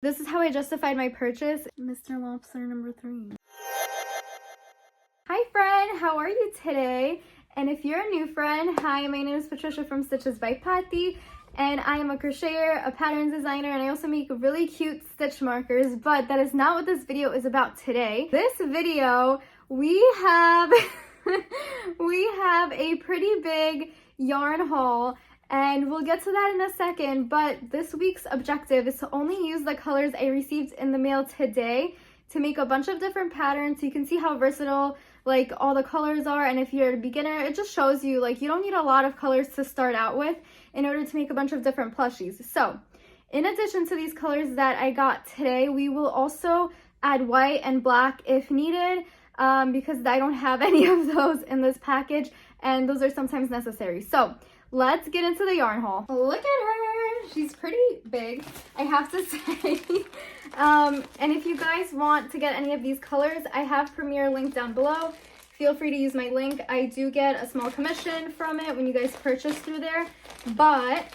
This is how I justified my purchase. Mr. Lobster number 3. Hi friend, how are you today? And if you're a new friend, hi, my name is Patricia from Stitches by Pati, and I am a crocheter, a pattern designer, and I also make really cute stitch markers, but that is not what this video is about today. This video, we have a pretty big yarn haul, and we'll get to that in a second, but this week's objective is to only use the colors I received in the mail today to make a bunch of different patterns so you can see how versatile like all the colors are. And if you're a beginner, it just shows you like you don't need a lot of colors to start out with in order to make a bunch of different plushies. So in addition to these colors that I got today, we will also add white and black if needed, because I don't have any of those in this package, and those are sometimes necessary. So let's get into the yarn haul. Look at her, she's pretty big, I have to say. And if you guys want to get any of these colors, I have Premiere linked down below. Feel free to use my link. I do get a small commission from it when you guys purchase through there. But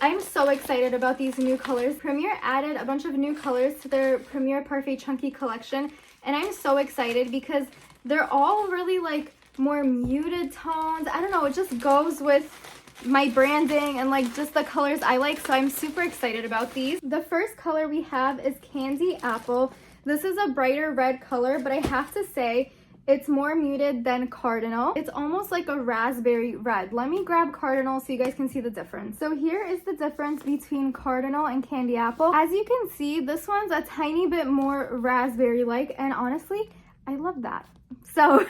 I'm so excited about these new colors. Premiere added a bunch of new colors to their Premiere Parfait Chunky collection, and I'm so excited because they're all really like more muted tones. I don't know, it just goes with my branding and like just the colors I like, so I'm super excited about these. The first color we have is Candy Apple. This is a brighter red color, but I have to say it's more muted than Cardinal. It's almost like a raspberry red. Let me grab Cardinal so you guys can see the difference. So here is the difference between Cardinal and Candy Apple. As you can see, this one's a tiny bit more raspberry-like, and honestly, I love that. So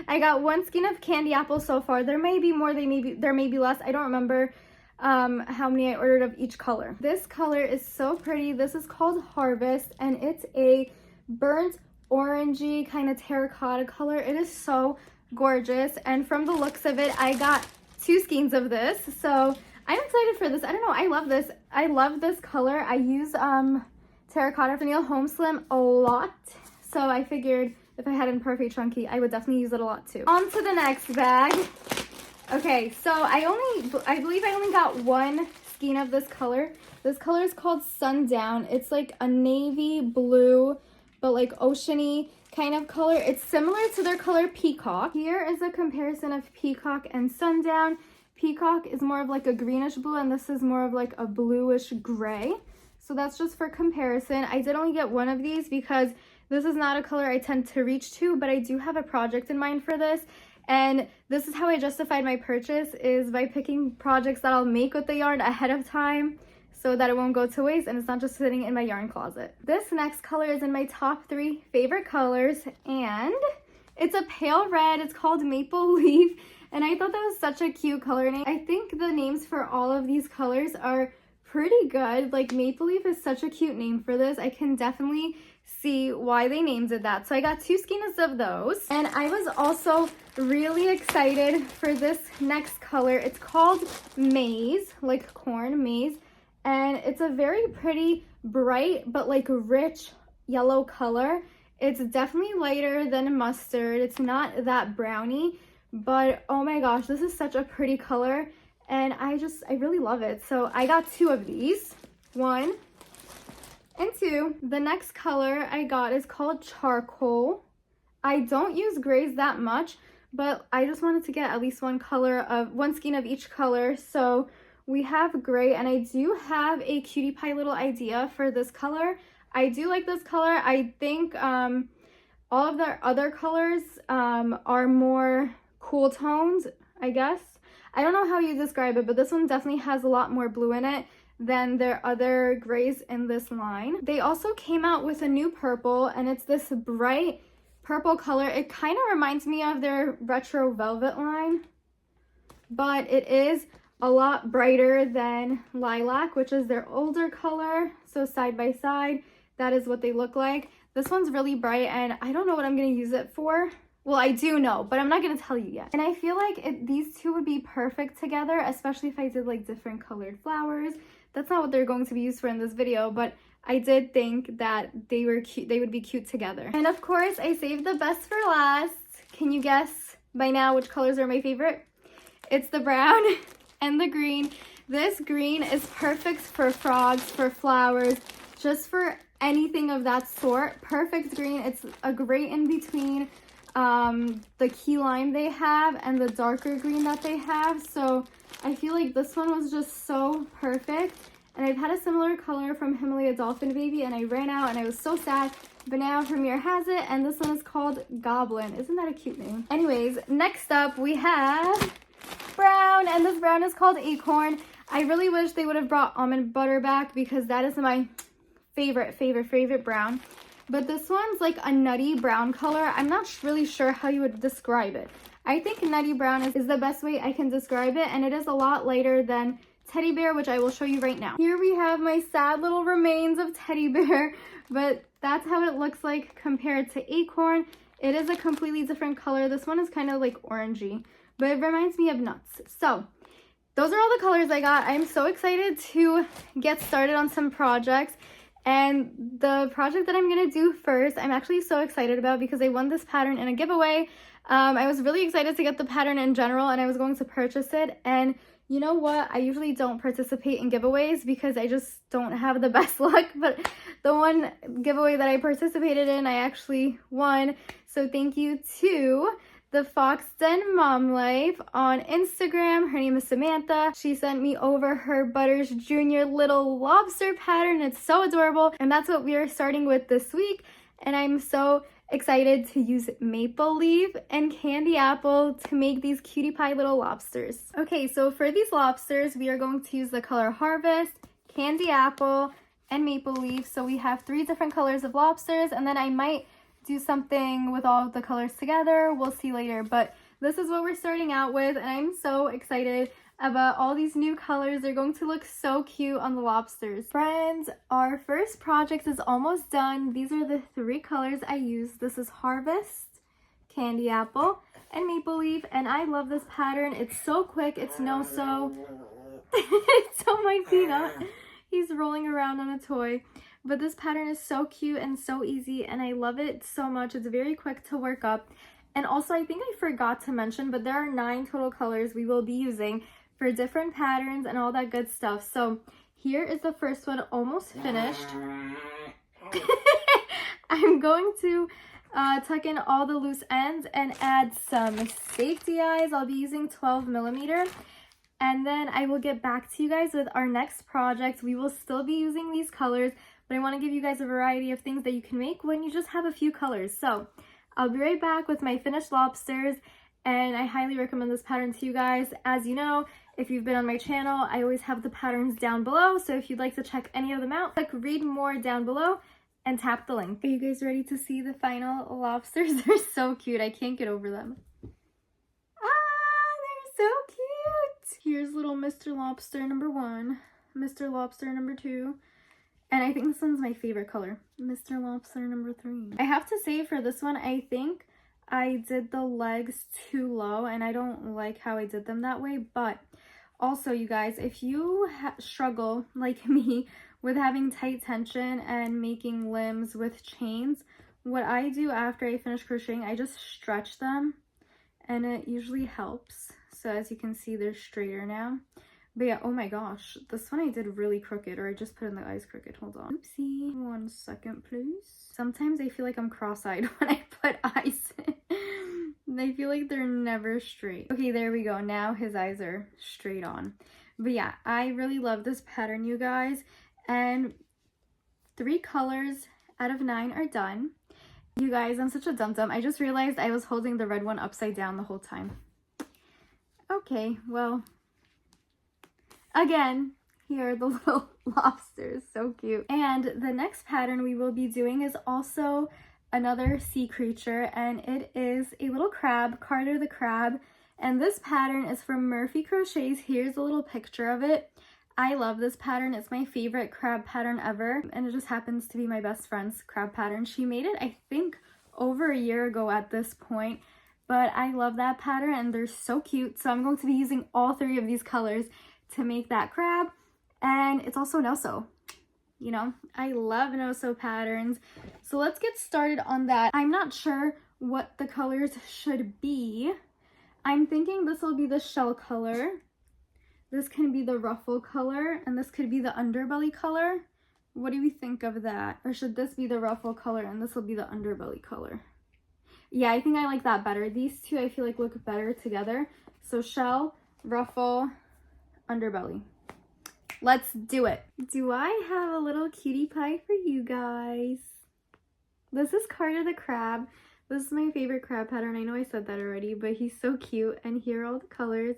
I got one skein of Candy Apple so far. There may be more, there may be less. I don't remember how many I ordered of each color. This color is so pretty. This is called Harvest, and it's a burnt orangey kind of terracotta color. It is so gorgeous, and from the looks of it, I got 2 skeins of this, so I'm excited for this. I don't know, I love this. I love this color. I use terracotta from Neil Home Slim a lot, so I figured if I had it in Perfect Chunky, I would definitely use it a lot too. On to the next bag. Okay, so I believe I only got 1 skein of this color. This color is called Sundown. It's like a navy blue, but like oceany kind of color. It's similar to their color Peacock. Here is a comparison of Peacock and Sundown. Peacock is more of like a greenish blue, and this is more of like a bluish gray. So that's just for comparison. I did only get 1 of these because this is not a color I tend to reach to, but I do have a project in mind for this. And this is how I justified my purchase, is by picking projects that I'll make with the yarn ahead of time so that it won't go to waste and it's not just sitting in my yarn closet. This next color is in my top 3 favorite colors, and it's a pale red. It's called Maple Leaf, and I thought that was such a cute color name. I think the names for all of these colors are pretty good. Like Maple Leaf is such a cute name for this. I can definitely see why they named it that. So I got 2 skeins of those, and I was also really excited for this next color. It's called Maize, like corn, maize, and it's a very pretty bright but like rich yellow color. It's definitely lighter than mustard. It's not that browny, but oh my gosh, this is such a pretty color, and I really love it. So I got 2 of these, 1 and 2. The next color I got is called Charcoal. I don't use grays that much, but I just wanted to get at least 1 skein of each color. So we have gray, and I do have a cutie pie little idea for this color. I do like this color. I think all of their other colors are more cool tones, I guess. I don't know how you describe it, but this one definitely has a lot more blue in it than their other grays in this line. They also came out with a new purple, and it's this bright purple color. It kind of reminds me of their retro velvet line, but it is a lot brighter than Lilac, which is their older color. So side by side, that is what they look like. This one's really bright, and I don't know what I'm going to use it for. Well, I do know, but I'm not going to tell you yet. And I feel like these 2 would be perfect together, especially if I did like different colored flowers. That's not what they're going to be used for in this video, but I did think that they were cute. They would be cute together. And of course, I saved the best for last. Can you guess by now which colors are my favorite? It's the brown and the green. This green is perfect for frogs, for flowers, just for anything of that sort. Perfect green. It's a great in between the key lime they have and the darker green that they have. So I feel like this one was just so perfect. And I've had a similar color from Himalaya Dolphin Baby and I ran out and I was so sad. But now Premier has it and this one is called Goblin. Isn't that a cute name? Anyways, next up we have brown, and this brown is called Acorn. I really wish they would have brought almond butter back because that is my favorite brown. But this one's like a nutty brown color. I'm not really sure how you would describe it. I think nutty brown is the best way I can describe it, and it is a lot lighter than Teddy Bear, which I will show you right now. Here we have my sad little remains of Teddy Bear, but that's how it looks like compared to Acorn. It is a completely different color. This one is kind of like orangey, but it reminds me of nuts. So those are all the colors I got. I'm so excited to get started on some projects. And the project that I'm going to do first, I'm actually so excited about because I won this pattern in a giveaway. I was really excited to get the pattern in general and I was going to purchase it. And you know what? I usually don't participate in giveaways because I just don't have the best luck. But the one giveaway that I participated in, I actually won. So thank you to the Fox Den Mom Life on Instagram. Her name is Samantha. She sent me over her Butters Junior little lobster pattern. It's so adorable. And that's what we are starting with this week. And I'm so excited to use maple leaf and candy apple to make these cutie pie little lobsters. Okay, so for these lobsters, we are going to use the color Harvest, candy apple, and maple leaf. So we have 3 different colors of lobsters, and then I might do something with all of the colors together. We'll see later, but this is what we're starting out with, and I'm so excited about all these new colors. They're going to look so cute on the lobsters. Friends, our first project is almost done. These are the 3 colors I used. This is Harvest, Candy Apple, and Maple Leaf, and I love this pattern. It's so quick. It's no-sew. It's so my peanut. He's rolling around on a toy. But this pattern is so cute and so easy, and I love it so much. It's very quick to work up. And also, I think I forgot to mention, but there are 9 total colors we will be using for different patterns and all that good stuff. So here is the first one, almost finished. I'm going to tuck in all the loose ends and add some safety eyes. I'll be using 12mm. And then I will get back to you guys with our next project. We will still be using these colors, but I want to give you guys a variety of things that you can make when you just have a few colors. So I'll be right back with my finished lobsters, and I highly recommend this pattern to you guys. As you know, if you've been on my channel, I always have the patterns down below, so if you'd like to check any of them out, click read more down below and tap the link. Are you guys ready to see the final lobsters? They're so cute. I can't get over them. Ah, they're so cute. Here's little Mr. Lobster number 1, Mr. Lobster number 2, and I think this one's my favorite color, Mr. Lobster number 3. I have to say for this one, I think I did the legs too low and I don't like how I did them that way. But also, you guys, if you struggle like me with having tight tension and making limbs with chains, what I do after I finish crocheting, I just stretch them and it usually helps. So as you can see, they're straighter now. But yeah, oh my gosh, this one I did really crooked, or I just put in the eyes crooked. Hold on. Oopsie. 1 second, please. Sometimes I feel like I'm cross-eyed when I put eyes in. They feel like they're never straight. Okay, there we go. Now his eyes are straight on. But yeah, I really love this pattern, you guys. And 3 colors out of 9 are done. You guys, I'm such a dum-dum. I just realized I was holding the red one upside down the whole time. Okay, well, again, here are the little lobsters. So cute. And the next pattern we will be doing is also another sea creature, and it is a little crab, Carter the crab. And this pattern is from Murphy Crochets. Here's a little picture of it. I love this pattern. It's my favorite crab pattern ever, and it just happens to be my best friend's crab pattern. She made it, I think, over a year ago at this point. But I love that pattern and they're so cute. So I'm going to be using all 3 of these colors to make that crab. And it's also no-sew. You know, I love no-sew patterns. So let's get started on that. I'm not sure what the colors should be. I'm thinking this will be the shell color. This can be the ruffle color. And this could be the underbelly color. What do we think of that? Or should this be the ruffle color and this will be the underbelly color? Yeah, I think I like that better. These two I feel like look better together. So shell, ruffle, underbelly. Let's do it. Do I have a little cutie pie for you guys? This is Carter the crab. This is my favorite crab pattern. I know I said that already, but he's so cute. And here are all the colors.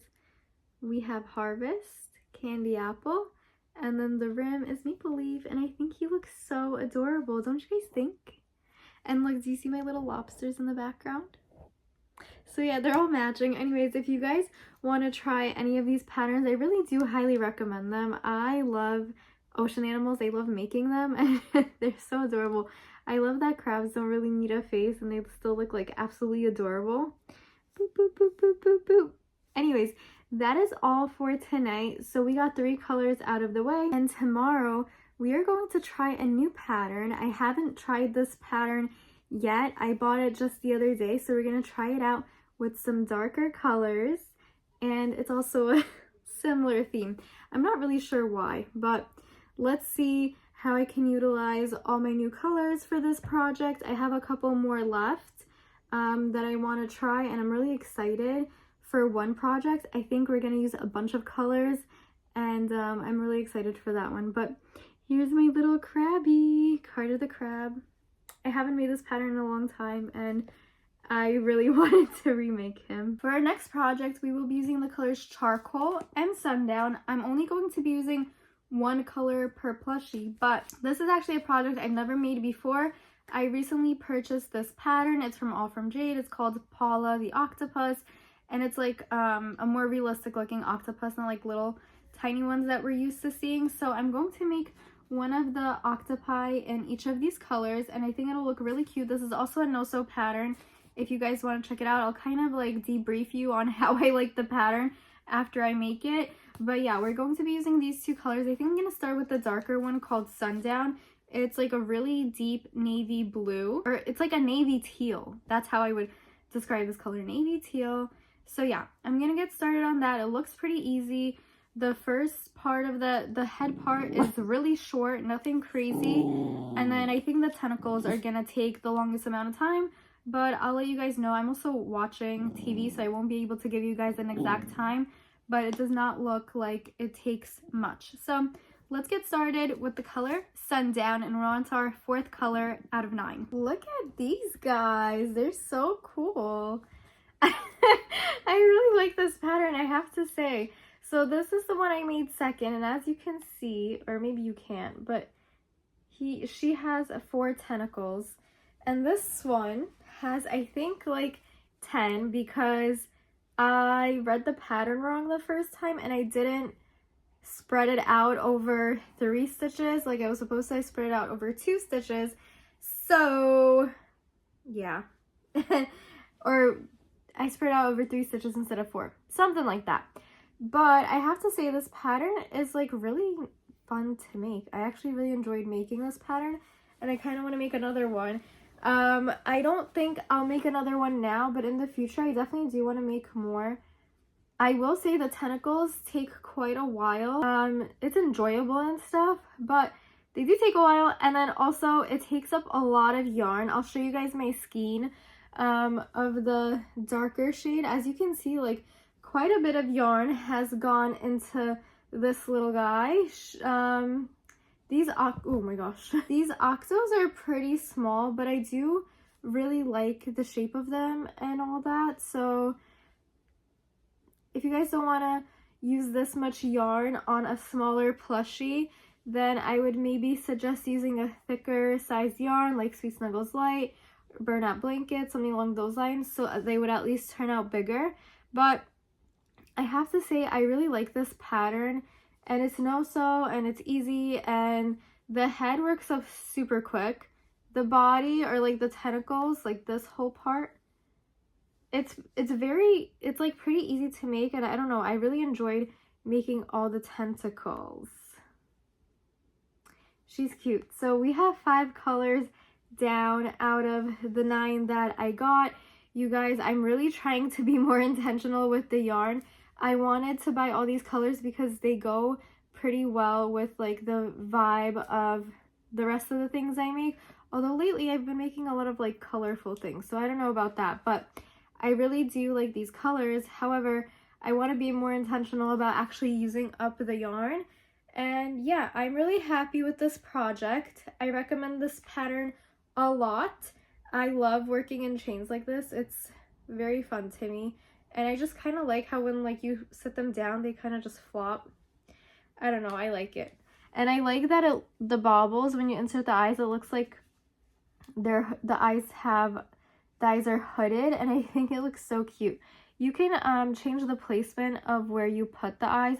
We have harvest, candy apple, and then the rim is maple leaf. And I think he looks so adorable. Don't you guys think? And look, do you see my little lobsters in the background? So yeah, they're all matching. Anyways, if you guys want to try any of these patterns, I really do highly recommend them. I love ocean animals. I love making them and they're so adorable. I love that crabs don't really need a face and they still look like absolutely adorable. Boop, boop, boop, boop, boop, boop. Anyways, that is all for tonight. So we got 3 colors out of the way, and tomorrow we are going to try a new pattern. I haven't tried this pattern yet. I bought it just the other day, so we're going to try it out with some darker colors, and it's also a similar theme. I'm not really sure why, but let's see how I can utilize all my new colors for this project. I have a couple more left that I want to try, and I'm really excited for one project. I think we're going to use a bunch of colors, and I'm really excited for that one. But here's my little crabby, Carter the crab. I haven't made this pattern in a long time, and I really wanted to remake him. For our next project, we will be using the colors charcoal and sundown. I'm only going to be using 1 color per plushie, but this is actually a project I've never made before. I recently purchased this pattern. It's from All From Jade. It's called Paula the Octopus, and it's like a more realistic looking octopus, not like little tiny ones that we're used to seeing. So I'm going to make one of the octopi in each of these colors, and I think it'll look really cute. This is also a no-sew pattern. If you guys want to check it out, I'll kind of like debrief you on how I like the pattern after I make it. But yeah, we're going to be using these 2 colors. I think I'm going to start with the darker one called Sundown. It's like a really deep navy blue, or it's like a navy teal. That's how I would describe this color, navy teal. So yeah, I'm going to get started on that. It looks pretty easy. The first part of the head part is really short, nothing crazy. And then I think the tentacles are going to take the longest amount of time, but I'll let you guys know. I'm also watching TV, so I won't be able to give you guys an exact time, but it does not look like it takes much. So let's get started with the color Sundown, and we're on to our 4th color out of 9. Look at these guys. They're so cool. I really like this pattern, I have to say. So this is the one I made second, and as you can see, or maybe you can't, but she has 4 tentacles, and this one has, I think, like 10, because I read the pattern wrong the first time and I didn't spread it out over 3 stitches like I was supposed to. I spread it out over 2 stitches, so yeah. Or I spread it out over 3 stitches instead of 4, something like that. But I have to say, this pattern is like really fun to make. I actually really enjoyed making this pattern, and I kind of want to make another one. I don't think I'll make another one now, but in the future I definitely do want to make more. I will say the tentacles take quite a while. It's enjoyable and stuff, but they do take a while, and then also it takes up a lot of yarn. I'll show you guys my skein of the darker shade. As you can see, like, quite a bit of yarn has gone into this little guy. Oh my gosh. These octos are pretty small, but I do really like the shape of them and all that. So if you guys don't want to use this much yarn on a smaller plushie, then I would maybe suggest using a thicker size yarn like Sweet Snuggles Light, Burnout Blanket, something along those lines, so they would at least turn out bigger. But I have to say, I really like this pattern, and it's no-sew, and it's easy, and the head works up super quick. The body, or like the tentacles, like this whole part, it's like pretty easy to make, and I don't know, I really enjoyed making all the tentacles. She's cute. So we have 5 colors down out of the 9 that I got. You guys, I'm really trying to be more intentional with the yarn. I wanted to buy all these colors because they go pretty well with like the vibe of the rest of the things I make. Although lately I've been making a lot of like colorful things, so I don't know about that, but I really do like these colors. However, I want to be more intentional about actually using up the yarn. And yeah, I'm really happy with this project. I recommend this pattern a lot. I love working in chains like this. It's very fun to me. And I just kind of like how when like you sit them down, they kind of just flop. I don't know, I like it. And I like that the baubles, when you insert the eyes, it looks like the eyes are hooded, and I think it looks so cute. You can change the placement of where you put the eyes.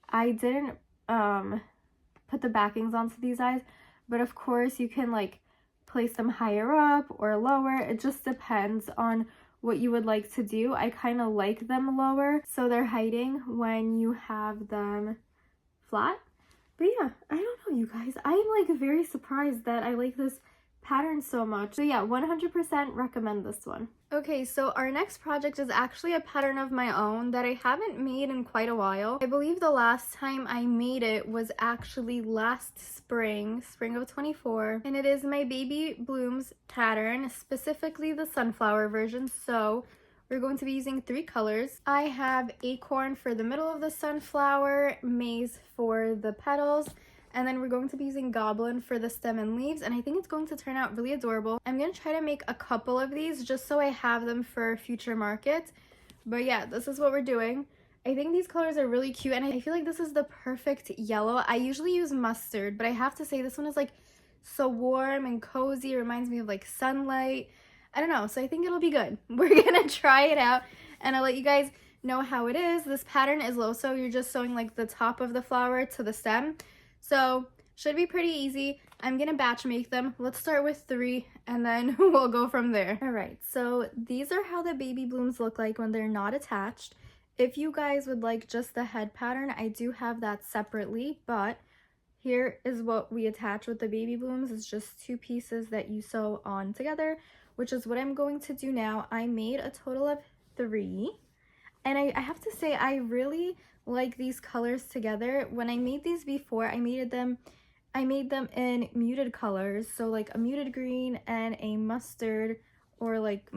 I didn't put the backings onto these eyes, but of course you can like place them higher up or lower. It just depends on what you would like to do. I kind of like them lower so they're hiding when you have them flat. But yeah, I don't know, you guys. I'm like very surprised that I like this pattern so much. So yeah, 100% recommend this one. Okay, so our next project is actually a pattern of my own that I haven't made in quite a while. I believe the last time I made it was actually last spring of 24, and it is my Baby Blooms pattern, specifically the sunflower version. So we're going to be using 3 colors. I have acorn for the middle of the sunflower, maize for the petals, and then we're going to be using goblin for the stem and leaves, and I think it's going to turn out really adorable. I'm going to try to make a couple of these just so I have them for future market. But yeah, this is what we're doing. I think these colors are really cute, and I feel like this is the perfect yellow. I usually use mustard, but I have to say this one is like so warm and cozy. It reminds me of like sunlight. I don't know, so I think it'll be good. We're gonna try it out, and I'll let you guys know how it is. This pattern is low, so you're just sewing like the top of the flower to the stem. So should be pretty easy. I'm gonna batch make them. Let's start with 3 and then we'll go from there. All right, so these are how the baby blooms look like when they're not attached. If you guys would like just the head pattern, I do have that separately, but here is what we attach with the baby blooms. It's just 2 pieces that you sew on together, which is what I'm going to do now. I made a total of 3, and I have to say I really like these colors together. When I made these before, I made them in muted colors, so like a muted green and a mustard, or like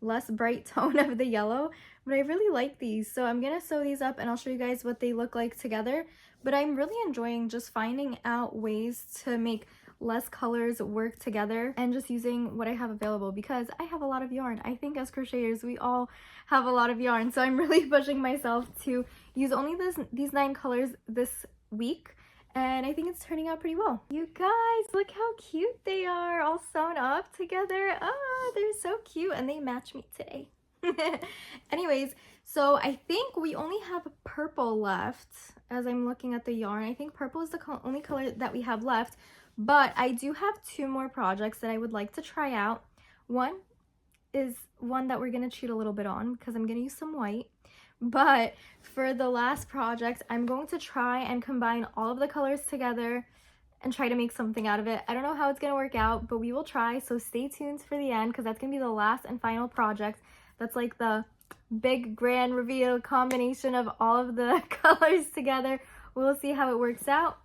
less bright tone of the yellow, but I really like these. So I'm gonna sew these up and I'll show you guys what they look like together. But I'm really enjoying just finding out ways to make less colors work together and just using what I have available, because I have a lot of yarn. I think as crocheters we all have a lot of yarn, so I'm really pushing myself to use only these 9 colors this week, and I think it's turning out pretty well. You guys, look how cute they are, all sewn up together. Ah, they're so cute, and they match me today. Anyways, so I think we only have purple left. As I'm looking at the yarn, I think purple is the only color that we have left. But I do have 2 more projects that I would like to try out. One is one that we're going to cheat a little bit on because I'm going to use some white. But for the last project, I'm going to try and combine all of the colors together and try to make something out of it. I don't know how it's going to work out, but we will try. So stay tuned for the end, because that's going to be the last and final project. That's like the big grand reveal combination of all of the colors together. We'll see how it works out.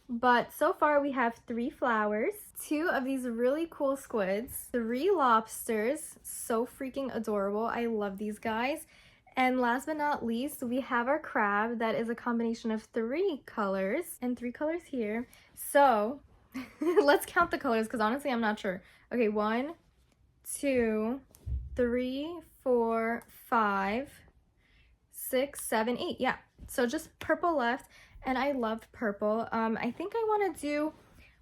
But so far we have 3 flowers, 2 of these really cool squids, 3 lobsters, so freaking adorable. I love these guys. And last but not least, we have our crab that is a combination of 3 colors, and 3 colors here. So let's count the colors, because honestly I'm not sure. Okay, 1, 2, 3, 4, 5, 6, 7, 8. Yeah, so just purple left. And I love purple. I think I want to do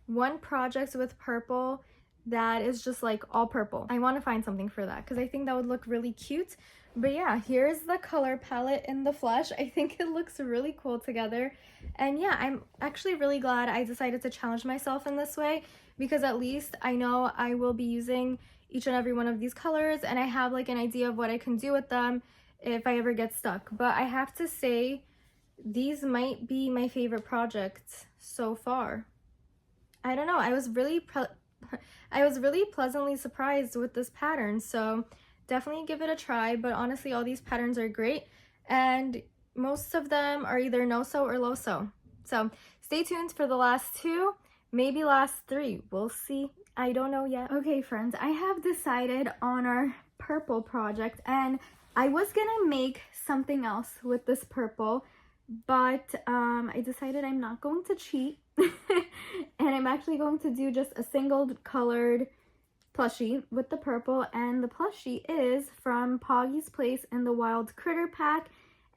one project with purple that is just like all purple. I want to find something for that because I think that would look really cute. But yeah, here's the color palette in the flesh. I think it looks really cool together. And yeah, I'm actually really glad I decided to challenge myself in this way, because at least I know I will be using each and every one of these colors, and I have like an idea of what I can do with them if I ever get stuck. But I have to say, these might be my favorite projects so far. I don't know, I was really pleasantly surprised with this pattern, so definitely give it a try. But honestly, all these patterns are great, and most of them are either no-sew or low-sew. So stay tuned for the last 2, maybe last 3. We'll see. I don't know yet. Okay, friends, I have decided on our purple project, and I was gonna make something else with this purple, but I decided I'm not going to cheat and I'm actually going to do just a single colored plushie with the purple, and the plushie is from Poggy's Place in the Wild Critter Pack,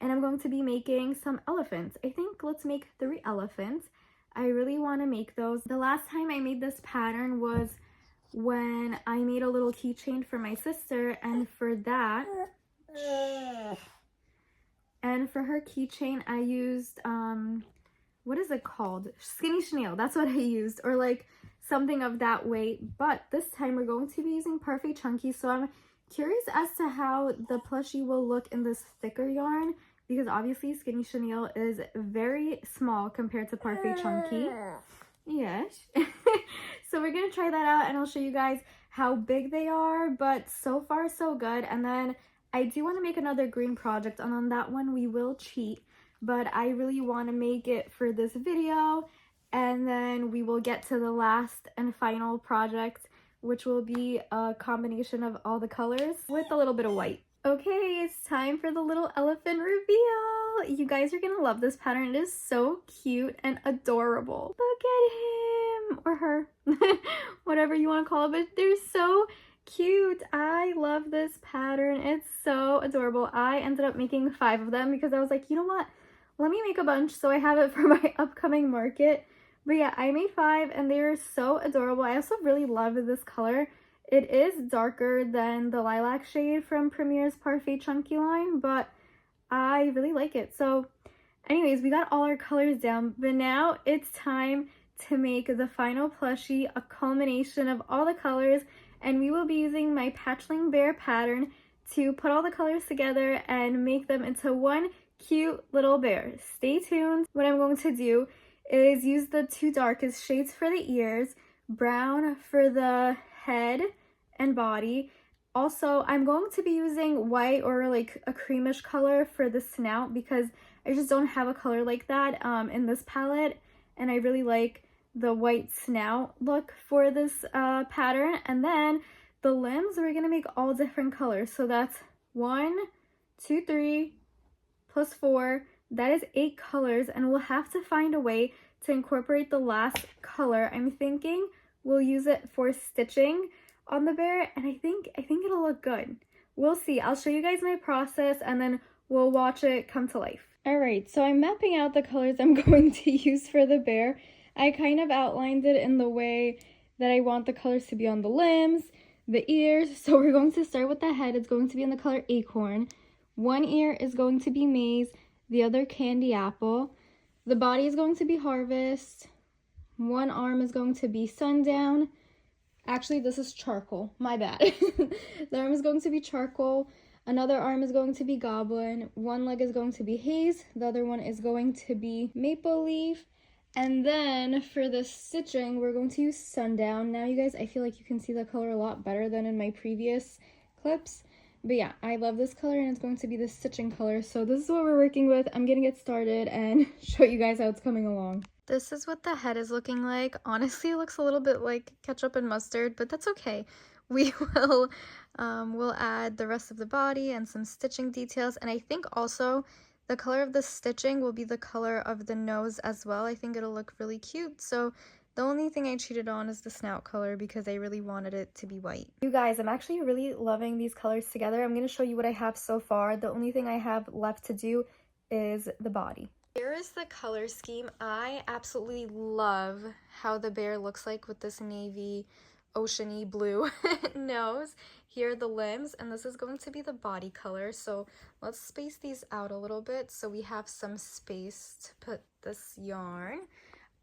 and I'm going to be making some elephants. I think let's make 3 elephants. I really want to make those. The last time I made this pattern was when I made a little keychain for my sister, and for that, and for her keychain I used, what is it called? Skinny chenille, that's what I used, or like something of that weight. But this time we're going to be using Perfect Chunky, so I'm curious as to how the plushie will look in this thicker yarn, because obviously Skinny Chenille is very small compared to Perfect Chunky. Yes. So we're gonna try that out and I'll show you guys how big they are, but so far so good. And then I do want to make another green project, and on that one we will cheat, but I really want to make it for this video, and then we will get to the last and final project, which will be a combination of all the colors with a little bit of white. Okay, it's time for the little elephant reveal. You guys are gonna love this pattern. It is so cute and adorable. Look at him, or her, whatever you want to call it, but they're so cute. I love this pattern. It's so adorable. I ended up making 5 of them because I was like, you know what? Let me make a bunch so I have it for my upcoming market. But yeah, I made 5 and they're so adorable. I also really love this color. It is darker than the lilac shade from Premier's Parfait Chunky line, but I really like it. So anyways, we got all our colors down, but now it's time to make the final plushie, a culmination of all the colors, and we will be using my Patchling Bear pattern to put all the colors together and make them into one cute little bear. Stay tuned. What I'm going to do is use the 2 darkest shades for the ears, brown for the head and body. Also, I'm going to be using white or like a creamish color for the snout because I just don't have a color like that in this palette, and I really like the white snout look for this pattern. And then the limbs, we're gonna make all different colors, so that's 1, 2, 3 plus 4, that is 8 colors, and we'll have to find a way to incorporate the last color. I'm thinking we'll use it for stitching on the bear, and I think it'll look good. We'll see. I'll show you guys my process and then we'll watch it come to life. Alright, so I'm mapping out the colors I'm going to use for the bear. I kind of outlined it in the way that I want the colors to be on the limbs, the ears. So we're going to start with the head. It's going to be in the color Acorn. One ear is going to be Maize, the other Candy Apple. The body is going to be Harvest. One arm is going to be Sundown. Actually, this is Charcoal. My bad. The arm is going to be Charcoal. Another arm is going to be Goblin. One leg is going to be Haze. The other one is going to be Maple Leaf. And then for the stitching, we're going to use Sundown. Now, you guys, I feel like you can see the color a lot better than in my previous clips. But yeah, I love this color, and it's going to be the stitching color. So this is what we're working with. I'm gonna get started and show you guys how it's coming along. This is what the head is looking like. Honestly, it looks a little bit like ketchup and mustard, but that's okay. We will we'll add the rest of the body and some stitching details, and I think also the color of the stitching will be the color of the nose as well. I think it'll look really cute. So the only thing I cheated on is the snout color because I really wanted it to be white. You guys, I'm actually really loving these colors together. I'm going to show you what I have so far. The only thing I have left to do is the body. Here is the color scheme. I absolutely love how the bear looks like with this navy oceany blue nose. Here are the limbs, and this is going to be the body color. So let's space these out a little bit so we have some space to put this yarn.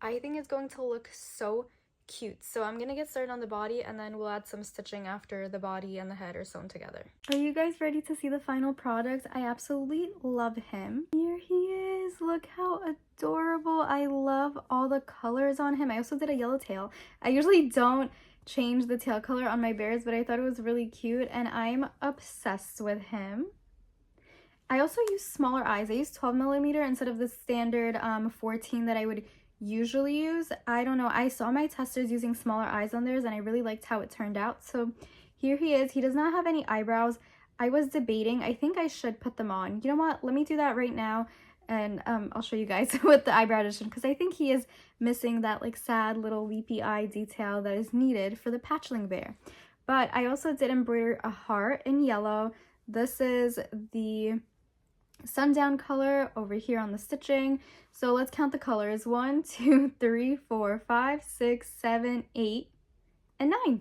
I think it's going to look so cute. So I'm going to get started on the body, and then we'll add some stitching after the body and the head are sewn together. Are you guys ready to see the final product? I absolutely love him. Here he is. Look how adorable. I love all the colors on him. I also did a yellow tail. I usually don't change the tail color on my bears, but I thought it was really cute, and I'm obsessed with him. I also use smaller eyes. I use 12mm instead of the standard 14 that I would usually use. I don't know, I saw my testers using smaller eyes on theirs and I really liked how it turned out. So here he is. He does not have any eyebrows. I was debating, I think I should put them on. You know what, let me do that right now, and I'll show you guys with the eyebrow addition, because I think he is missing that like sad little weepy eye detail that is needed for the patchling bear. But I also did embroider a heart in yellow. This is the sundown color over here on the stitching. So let's count the colors. 1, 2, 3, 4, 5, 6, 7, 8, and 9.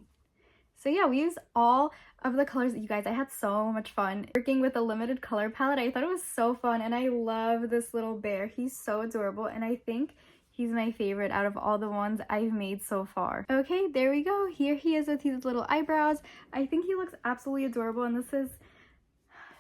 So yeah, we used all of the colors. You guys, I had so much fun working with a limited color palette. I thought it was so fun, and I love this little bear. He's so adorable, and I think he's my favorite out of all the ones I've made so far. Okay, there we go. Here he is with his little eyebrows. I think he looks absolutely adorable, and this is,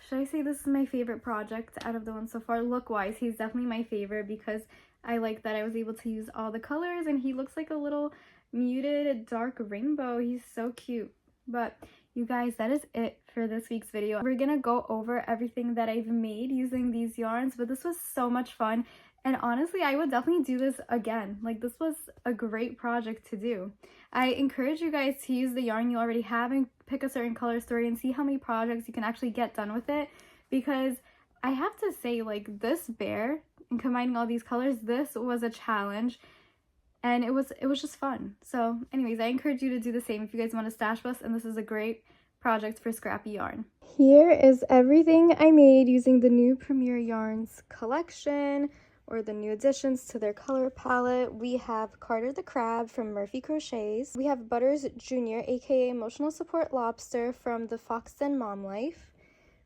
should I say this is my favorite project out of the ones so far? Look-wise, he's definitely my favorite because I like that I was able to use all the colors, and he looks like a little muted dark rainbow. He's so cute. But you guys, that is it for this week's video. We're gonna go over everything that I've made using these yarns, but this was so much fun, and honestly I would definitely do this again. Like, this was a great project to do. I encourage you guys to use the yarn you already have and pick a certain color story and see how many projects you can actually get done with it, because I have to say, like, this bear and combining all these colors, this was a challenge. And it was just fun. So anyways, I encourage you to do the same if you guys want to stash bust, and this is a great project for scrappy yarn. Here is everything I made using the new Premier Yarns collection, or the new additions to their color palette. We have Carter the Crab from Murphy Crochets. We have Butters Jr., aka Emotional Support Lobster from the Fox Den Mom Life.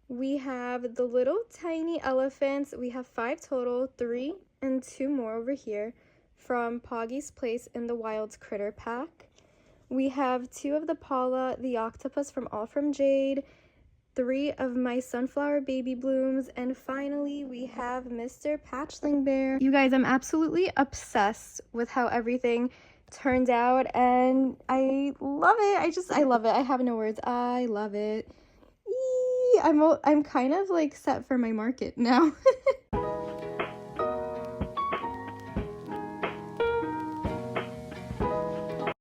We have the little tiny elephants. We have 5 total, 3 and 2 more over here, from Poggy's Place in the Wilds Critter Pack. We have 2 of the Paula the Octopus from All From Jade, 3 of my Sunflower Baby Blooms, and finally we have Mr. Patchling Bear. You guys, I'm absolutely obsessed with how everything turned out, and I love it. I love it. I have no words. I love it. I'm kind of like set for my market now.